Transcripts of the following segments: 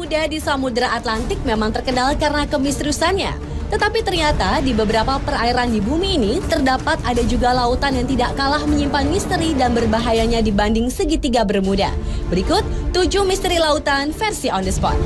bermuda di Samudra Atlantik memang terkenal karena kemisteriusannya. Tetapi ternyata di beberapa perairan di bumi ini terdapat ada juga lautan yang tidak kalah menyimpan misteri dan berbahayanya dibanding segitiga Bermuda. Berikut 7 misteri lautan versi on the spot.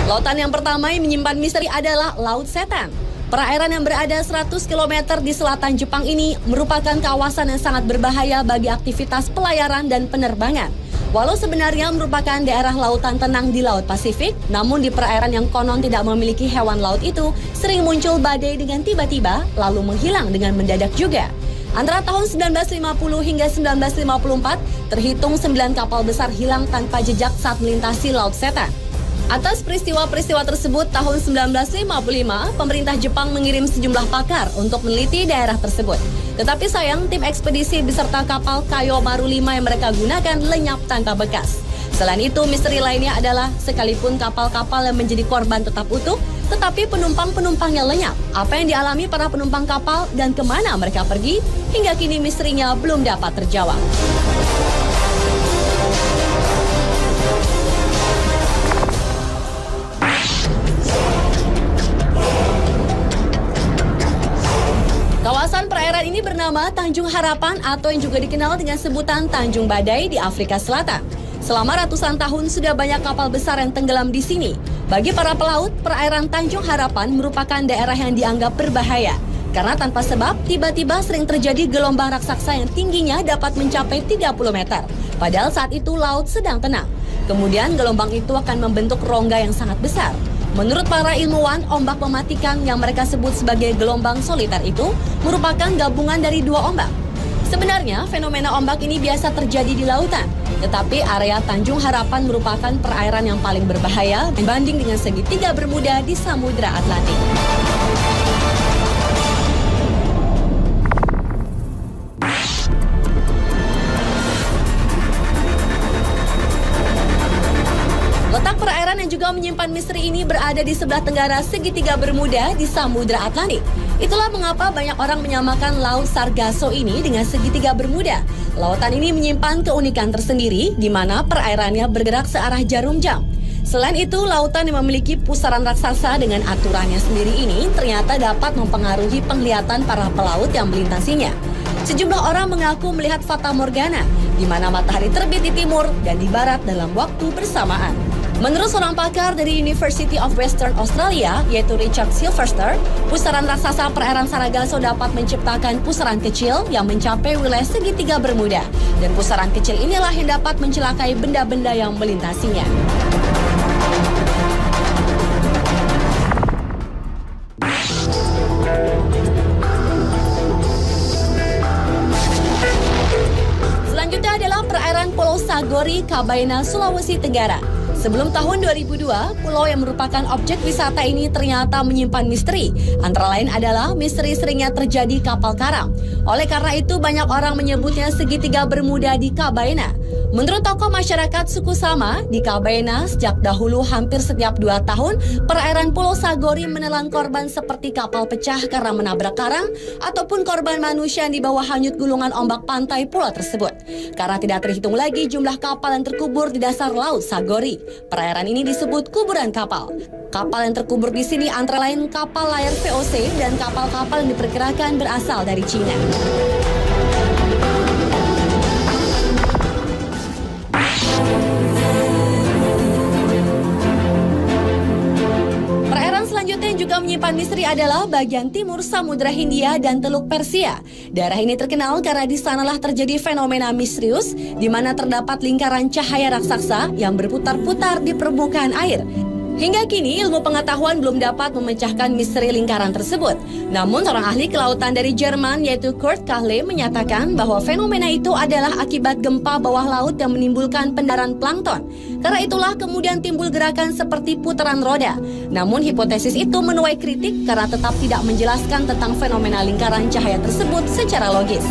Lautan yang pertama yang menyimpan misteri adalah Laut Setan. Perairan yang berada 100 km di selatan Jepang ini merupakan kawasan yang sangat berbahaya bagi aktivitas pelayaran dan penerbangan. Walau sebenarnya merupakan daerah lautan tenang di Laut Pasifik, namun di perairan yang konon tidak memiliki hewan laut itu, sering muncul badai dengan tiba-tiba, lalu menghilang dengan mendadak juga. Antara tahun 1950 hingga 1954, terhitung 9 kapal besar hilang tanpa jejak saat melintasi Laut Setan. Atas peristiwa-peristiwa tersebut, tahun 1955, pemerintah Jepang mengirim sejumlah pakar untuk meneliti daerah tersebut. Tetapi sayang, tim ekspedisi beserta kapal Kayomaru 5 yang mereka gunakan lenyap tanpa bekas. Selain itu, misteri lainnya adalah sekalipun kapal-kapal yang menjadi korban tetap utuh, tetapi penumpang-penumpangnya lenyap. Apa yang dialami para penumpang kapal dan kemana mereka pergi, hingga kini misterinya belum dapat terjawab. Kawasan perairan ini bernama Tanjung Harapan atau yang juga dikenal dengan sebutan Tanjung Badai di Afrika Selatan. Selama ratusan tahun sudah banyak kapal besar yang tenggelam di sini. Bagi para pelaut, perairan Tanjung Harapan merupakan daerah yang dianggap berbahaya. Karena tanpa sebab, tiba-tiba sering terjadi gelombang raksasa yang tingginya dapat mencapai 30 meter. Padahal saat itu laut sedang tenang. Kemudian gelombang itu akan membentuk rongga yang sangat besar. Menurut para ilmuwan, ombak mematikan yang mereka sebut sebagai gelombang soliter itu merupakan gabungan dari 2 ombak. Sebenarnya, fenomena ombak ini biasa terjadi di lautan. Tetapi area Tanjung Harapan merupakan perairan yang paling berbahaya dibanding dengan segitiga Bermuda di Samudra Atlantik. Letak perairan yang juga menyimpan misteri ini berada di sebelah tenggara segitiga Bermuda di Samudra Atlantik. Itulah mengapa banyak orang menyamakan Laut Sargasso ini dengan segitiga Bermuda. Lautan ini menyimpan keunikan tersendiri di mana perairannya bergerak searah jarum jam. Selain itu, lautan yang memiliki pusaran raksasa dengan aturannya sendiri ini ternyata dapat mempengaruhi penglihatan para pelaut yang melintasinya. Sejumlah orang mengaku melihat fata morgana, di mana matahari terbit di timur dan di barat dalam waktu bersamaan. Menurut seorang pakar dari University of Western Australia, yaitu Richard Silverster, pusaran raksasa perairan Sargasso dapat menciptakan pusaran kecil yang mencapai wilayah segitiga Bermuda. Dan pusaran kecil inilah yang dapat mencelakai benda-benda yang melintasinya. Selanjutnya adalah perairan Pulau Sagori, Kabaena, Sulawesi Tenggara. Sebelum tahun 2002, pulau yang merupakan objek wisata ini ternyata menyimpan misteri. Antara lain adalah misteri seringnya terjadi kapal karam. Oleh karena itu, banyak orang menyebutnya segitiga Bermuda di Kabaena. Menurut tokoh masyarakat suku Sama, di Kabaena sejak dahulu hampir setiap 2 tahun, perairan Pulau Sagori menelan korban seperti kapal pecah karena menabrak karang, ataupun korban manusia yang dibawa hanyut gulungan ombak pantai pulau tersebut. Karena tidak terhitung lagi jumlah kapal yang terkubur di dasar Laut Sagori. Perairan ini disebut kuburan kapal. Kapal yang terkubur di sini antara lain kapal layar VOC dan kapal-kapal yang diperkirakan berasal dari Cina. Perairan selanjutnya yang juga menyimpan misteri adalah bagian timur Samudra Hindia dan Teluk Persia. Daerah ini terkenal karena di sanalah terjadi fenomena misterius di mana terdapat lingkaran cahaya raksasa yang berputar-putar di permukaan air. Hingga kini, ilmu pengetahuan belum dapat memecahkan misteri lingkaran tersebut. Namun, seorang ahli kelautan dari Jerman, yaitu Kurt Kahle, menyatakan bahwa fenomena itu adalah akibat gempa bawah laut yang menimbulkan pendaran plankton. Karena itulah kemudian timbul gerakan seperti putaran roda. Namun, hipotesis itu menuai kritik karena tetap tidak menjelaskan tentang fenomena lingkaran cahaya tersebut secara logis.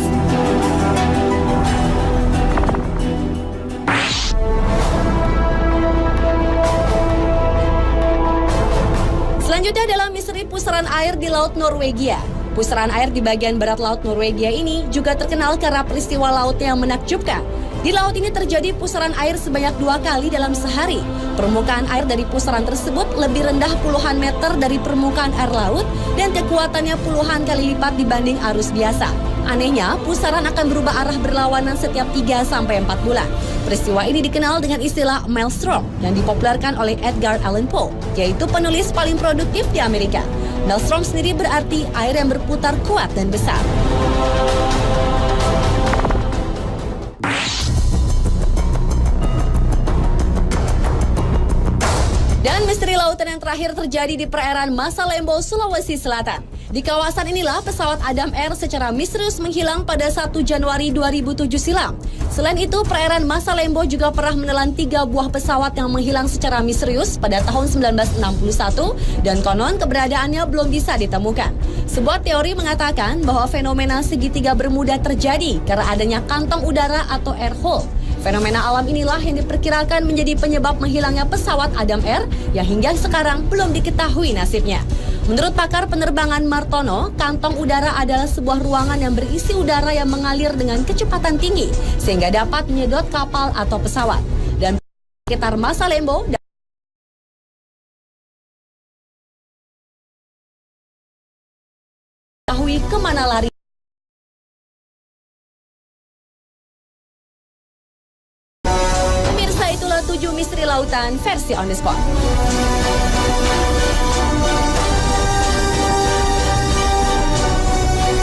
Selanjutnya adalah misteri pusaran air di Laut Norwegia. Pusaran air di bagian barat laut Norwegia ini juga terkenal karena peristiwa lautnya yang menakjubkan. Di laut ini terjadi pusaran air sebanyak 2 kali dalam sehari. Permukaan air dari pusaran tersebut lebih rendah puluhan meter dari permukaan air laut dan kekuatannya puluhan kali lipat dibanding arus biasa. Anehnya, pusaran akan berubah arah berlawanan setiap 3-4 bulan. Peristiwa ini dikenal dengan istilah maelstrom yang dipopulerkan oleh Edgar Allan Poe, yaitu penulis paling produktif di Amerika. Maelstrom sendiri berarti air yang berputar kuat dan besar. Dan misteri lautan yang terakhir terjadi di perairan Masalembo, Sulawesi Selatan. Di kawasan inilah pesawat Adam Air secara misterius menghilang pada 1 Januari 2007 silam. Selain itu, perairan Masalembo juga pernah menelan 3 buah pesawat yang menghilang secara misterius pada tahun 1961 dan konon keberadaannya belum bisa ditemukan. Sebuah teori mengatakan bahwa fenomena segitiga Bermuda terjadi karena adanya kantong udara atau air hole. Fenomena alam inilah yang diperkirakan menjadi penyebab menghilangnya pesawat Adam Air yang hingga sekarang belum diketahui nasibnya. Menurut pakar penerbangan Martono, kantong udara adalah sebuah ruangan yang berisi udara yang mengalir dengan kecepatan tinggi sehingga dapat menyedot kapal atau pesawat. Dan sekitar Masalembo diketahui kemana lari. Itulah 7 misteri lautan versi On The Spot.